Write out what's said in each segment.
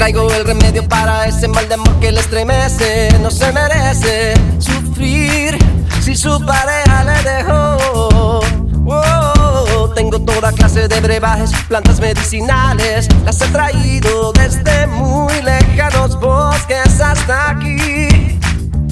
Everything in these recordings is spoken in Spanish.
traigo el remedio para ese mal de amor que le estremece. No se merece sufrir si su pareja le dejó. Tengo toda clase de brebajes, plantas medicinales. Las he traído desde muy lejanos bosques hasta aquí.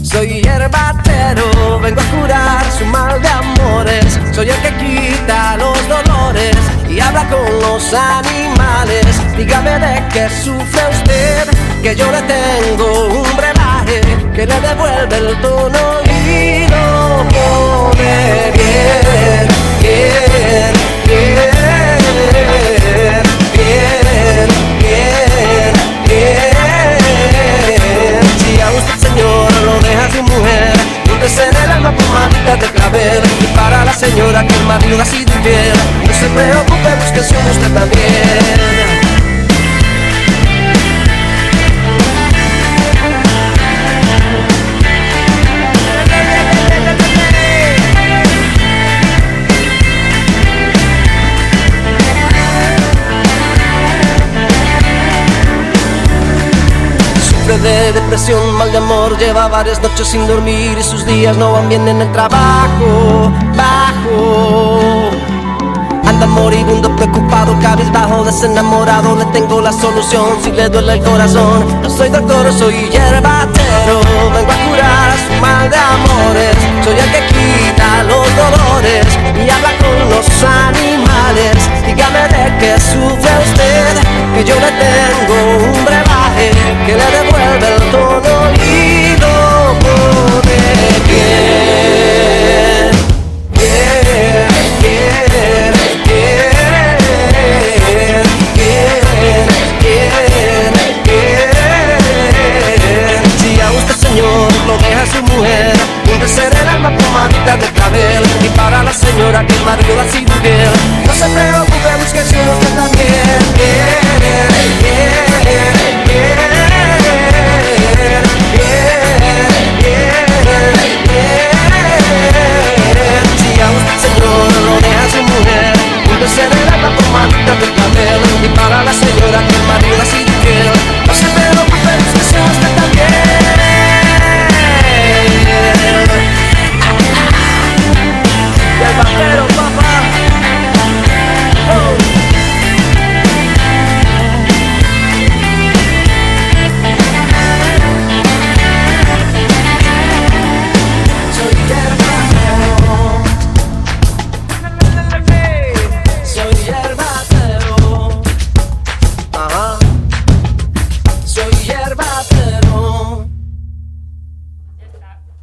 Soy herbatero, vengo a curar su mal de amores. Soy el que quita los dolores y habla con los animales. Dígame de qué sufre usted, que yo le tengo un brebaje que le devuelve el tono y lo pone bien, bien, bien, bien, bien, bien. Si a usted, señor, lo deja sin mujer, úntese en el alma pomadita de clavel. Y para la señora que el marido ha sido infiel, no se preocupe, búsquese usted también. De depresión, mal de amor, lleva varias noches sin dormir y sus días no van bien en el trabajo. Bajo, anda moribundo, preocupado, cabizbajo, desenamorado. Le tengo la solución si le duele el corazón. No soy doctor, soy yerbatero, vengo a curar su mal de amores. Soy el que quita los dolores y habla con los animales. Dígame de qué sufre usted, que yo le tengo un brebaje que le devuelve el tono y lo pone bien, bien, bien, bien, bien, bien, bien. Si a usted, señor, lo deja su mujer, puede ser el alma pomadita de clavel. Y para la señora que el marido ha sido infiel, no se preocupe, busque si usted también. Bien, bien, bien.